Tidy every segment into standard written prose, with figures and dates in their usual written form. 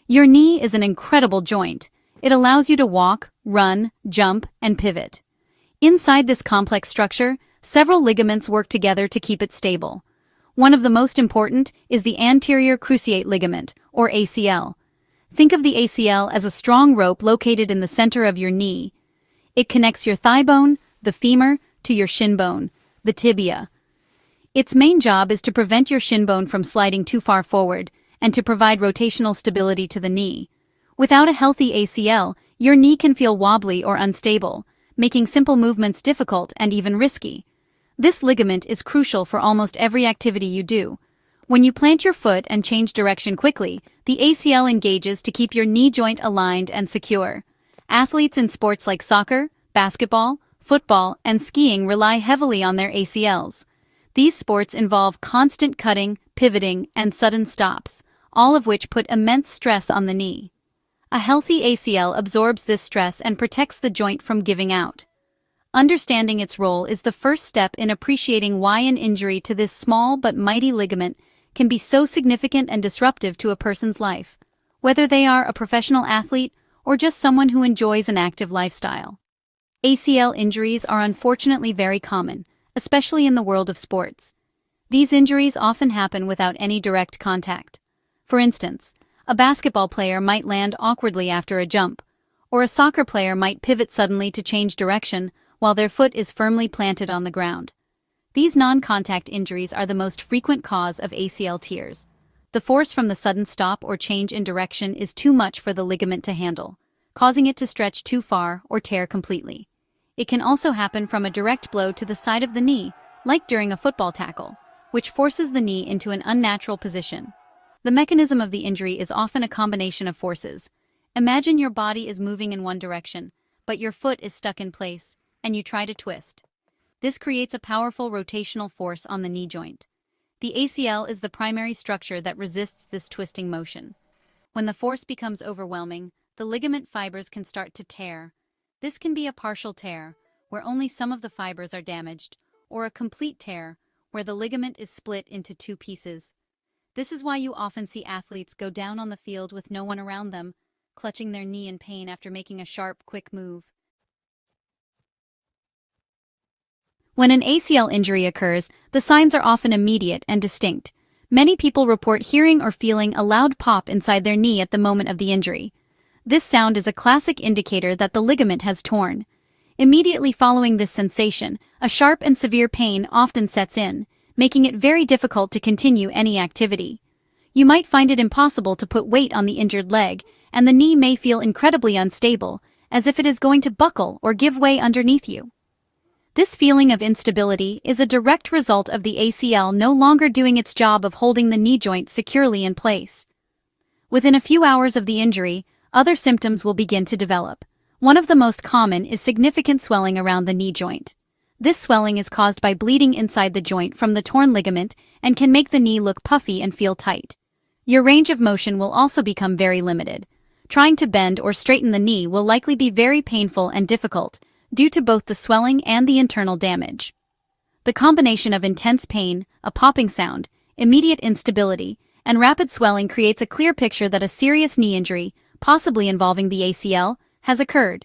Your knee is an incredible joint. It allows you to walk, run, jump, and pivot. Inside this complex structure, several ligaments work together to keep it stable. One of the most important is the Anterior Cruciate Ligament, or ACL. Think of the ACL as a strong rope located in the center of your knee. It connects your thigh bone, the femur, to your shin bone, the tibia. Its main job is to prevent your shin bone from sliding too far forward and to provide rotational stability to the knee. Without a healthy ACL, your knee can feel wobbly or unstable, making simple movements difficult and even risky. This ligament is crucial for almost every activity you do. When you plant your foot and change direction quickly, the ACL engages to keep your knee joint aligned and secure. Athletes in sports like soccer, basketball, football, and skiing rely heavily on their ACLs. These sports involve constant cutting, pivoting, and sudden stops, all of which put immense stress on the knee. A healthy ACL absorbs this stress and protects the joint from giving out. Understanding its role is the first step in appreciating why an injury to this small but mighty ligament can be so significant and disruptive to a person's life, whether they are a professional athlete or just someone who enjoys an active lifestyle. ACL injuries are unfortunately very common, especially in the world of sports. These injuries often happen without any direct contact. For instance, a basketball player might land awkwardly after a jump, or a soccer player might pivot suddenly to change direction while their foot is firmly planted on the ground. These non-contact injuries are the most frequent cause of ACL tears. The force from the sudden stop or change in direction is too much for the ligament to handle, causing it to stretch too far or tear completely. It can also happen from a direct blow to the side of the knee, like during a football tackle, which forces the knee into an unnatural position. The mechanism of the injury is often a combination of forces. Imagine your body is moving in one direction, but your foot is stuck in place, and you try to twist. This creates a powerful rotational force on the knee joint. The ACL is the primary structure that resists this twisting motion. When the force becomes overwhelming, the ligament fibers can start to tear. This can be a partial tear, where only some of the fibers are damaged, or a complete tear, where the ligament is split into two pieces. This is why you often see athletes go down on the field with no one around them, clutching their knee in pain after making a sharp, quick move. When an ACL injury occurs, the signs are often immediate and distinct. Many people report hearing or feeling a loud pop inside their knee at the moment of the injury. This sound is a classic indicator that the ligament has torn. Immediately following this sensation, a sharp and severe pain often sets in, making it very difficult to continue any activity. You might find it impossible to put weight on the injured leg, and the knee may feel incredibly unstable, as if it is going to buckle or give way underneath you. This feeling of instability is a direct result of the ACL no longer doing its job of holding the knee joint securely in place. Within a few hours of the injury, other symptoms will begin to develop. One of the most common is significant swelling around the knee joint. This swelling is caused by bleeding inside the joint from the torn ligament and can make the knee look puffy and feel tight. Your range of motion will also become very limited. Trying to bend or straighten the knee will likely be very painful and difficult, due to both the swelling and the internal damage. The combination of intense pain, a popping sound, immediate instability, and rapid swelling creates a clear picture that a serious knee injury, possibly involving the ACL, has occurred.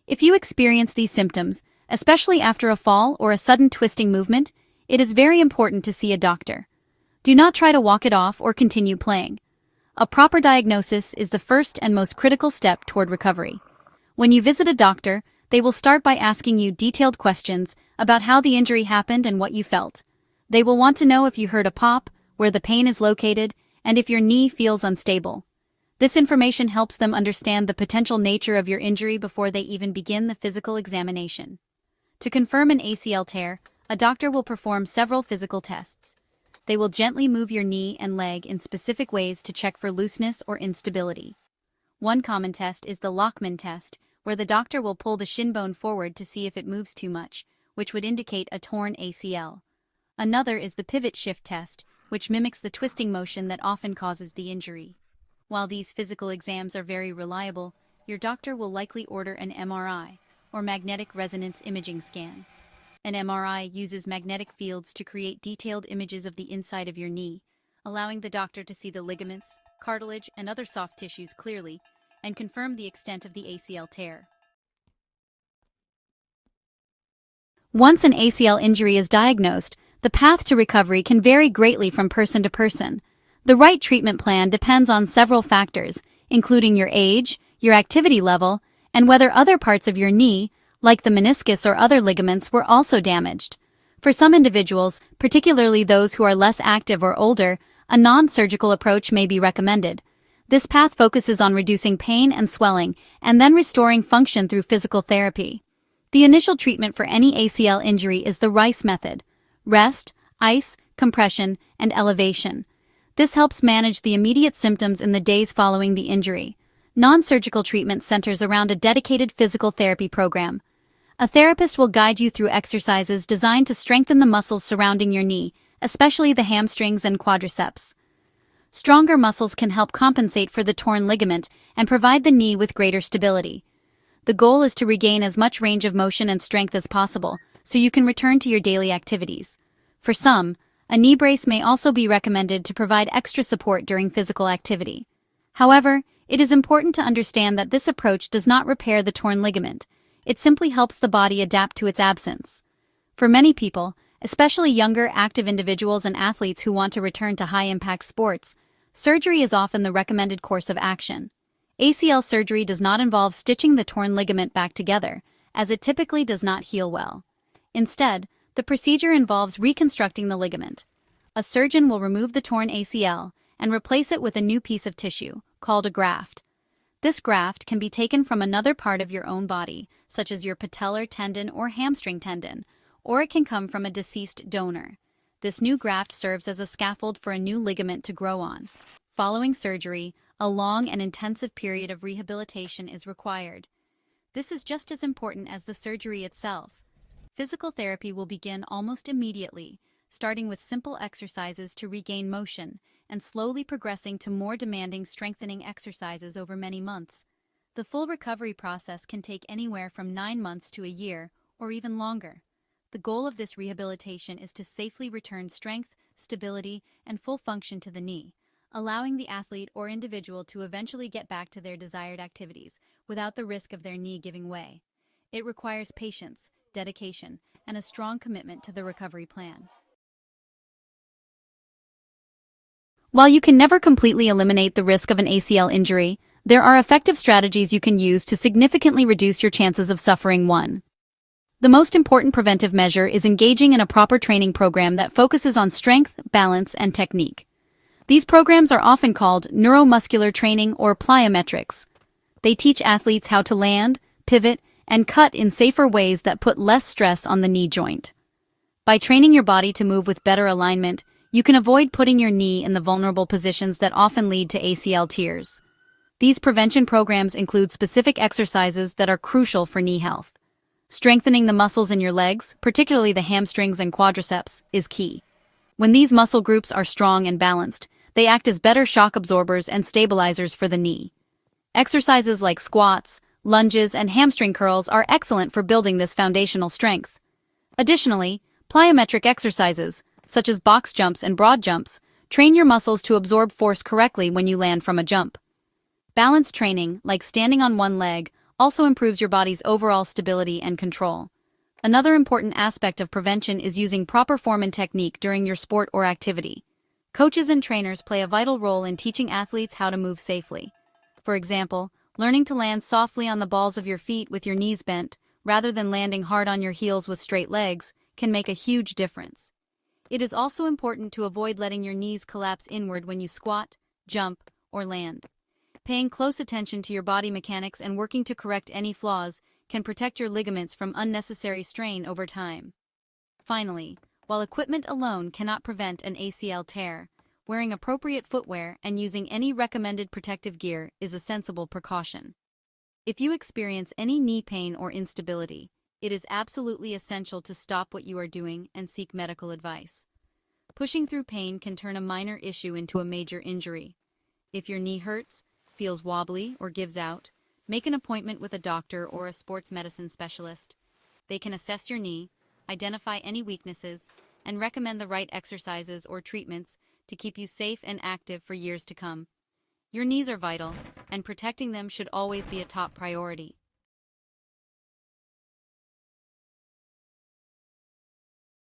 If you experience these symptoms, especially after a fall or a sudden twisting movement, it is very important to see a doctor. Do not try to walk it off or continue playing. A proper diagnosis is the first and most critical step toward recovery. When you visit a doctor, they will start by asking you detailed questions about how the injury happened and what you felt. They will want to know if you heard a pop, where the pain is located, and if your knee feels unstable. This information helps them understand the potential nature of your injury before they even begin the physical examination. To confirm an ACL tear, a doctor will perform several physical tests. They will gently move your knee and leg in specific ways to check for looseness or instability. One common test is the Lockman test, where the doctor will pull the shin bone forward to see if it moves too much, which would indicate a torn ACL. Another is the pivot shift test, which mimics the twisting motion that often causes the injury. While these physical exams are very reliable, your doctor will likely order an MRI, or magnetic resonance imaging scan. An MRI uses magnetic fields to create detailed images of the inside of your knee, allowing the doctor to see the ligaments, cartilage, and other soft tissues clearly, and confirm the extent of the ACL tear. Once an ACL injury is diagnosed, the path to recovery can vary greatly from person to person. The right treatment plan depends on several factors, including your age, your activity level, and whether other parts of your knee, like the meniscus or other ligaments, were also damaged. For some individuals, particularly those who are less active or older, a non-surgical approach may be recommended. This path focuses on reducing pain and swelling and then restoring function through physical therapy. The initial treatment for any ACL injury is the RICE method: rest, ice, compression, and elevation. This helps manage the immediate symptoms in the days following the injury. Non-surgical treatment centers around a dedicated physical therapy program. A therapist will guide you through exercises designed to strengthen the muscles surrounding your knee, especially the hamstrings and quadriceps. Stronger muscles can help compensate for the torn ligament and provide the knee with greater stability. The goal is to regain as much range of motion and strength as possible, so you can return to your daily activities. For some, a knee brace may also be recommended to provide extra support during physical activity. However, it is important to understand that this approach does not repair the torn ligament. It simply helps the body adapt to its absence. For many people, especially younger, active individuals and athletes who want to return to high-impact sports, surgery is often the recommended course of action. ACL surgery does not involve stitching the torn ligament back together, as it typically does not heal well. Instead, the procedure involves reconstructing the ligament. A surgeon will remove the torn ACL and replace it with a new piece of tissue, called a graft. This graft can be taken from another part of your own body, such as your patellar tendon or hamstring tendon, or it can come from a deceased donor. This new graft serves as a scaffold for a new ligament to grow on. Following surgery, a long and intensive period of rehabilitation is required. This is just as important as the surgery itself. Physical therapy will begin almost immediately, starting with simple exercises to regain motion and slowly progressing to more demanding strengthening exercises over many months. The full recovery process can take anywhere from 9 months to a year, or even longer. The goal of this rehabilitation is to safely return strength, stability, and full function to the knee, allowing the athlete or individual to eventually get back to their desired activities without the risk of their knee giving way. It requires patience, dedication, and a strong commitment to the recovery plan. While you can never completely eliminate the risk of an ACL injury, there are effective strategies you can use to significantly reduce your chances of suffering one. The most important preventive measure is engaging in a proper training program that focuses on strength, balance, and technique. These programs are often called neuromuscular training or plyometrics. They teach athletes how to land, pivot, and cut in safer ways that put less stress on the knee joint. By training your body to move with better alignment, you can avoid putting your knee in the vulnerable positions that often lead to ACL tears. These prevention programs include specific exercises that are crucial for knee health. Strengthening the muscles in your legs, particularly the hamstrings and quadriceps, is key. When these muscle groups are strong and balanced, they act as better shock absorbers and stabilizers for the knee. Exercises like squats, lunges, and hamstring curls are excellent for building this foundational strength. Additionally, plyometric exercises, such as box jumps and broad jumps, train your muscles to absorb force correctly when you land from a jump. Balance training, like standing on one leg, also improves your body's overall stability and control. Another important aspect of prevention is using proper form and technique during your sport or activity. Coaches and trainers play a vital role in teaching athletes how to move safely. For example, learning to land softly on the balls of your feet with your knees bent, rather than landing hard on your heels with straight legs, can make a huge difference. It is also important to avoid letting your knees collapse inward when you squat, jump, or land. Paying close attention to your body mechanics and working to correct any flaws can protect your ligaments from unnecessary strain over time. Finally, while equipment alone cannot prevent an ACL tear, wearing appropriate footwear and using any recommended protective gear is a sensible precaution. If you experience any knee pain or instability, it is absolutely essential to stop what you are doing and seek medical advice. Pushing through pain can turn a minor issue into a major injury. If your knee hurts, feels wobbly, or gives out, make an appointment with a doctor or a sports medicine specialist. They can assess your knee, identify any weaknesses, and recommend the right exercises or treatments to keep you safe and active for years to come. Your knees are vital, and protecting them should always be a top priority.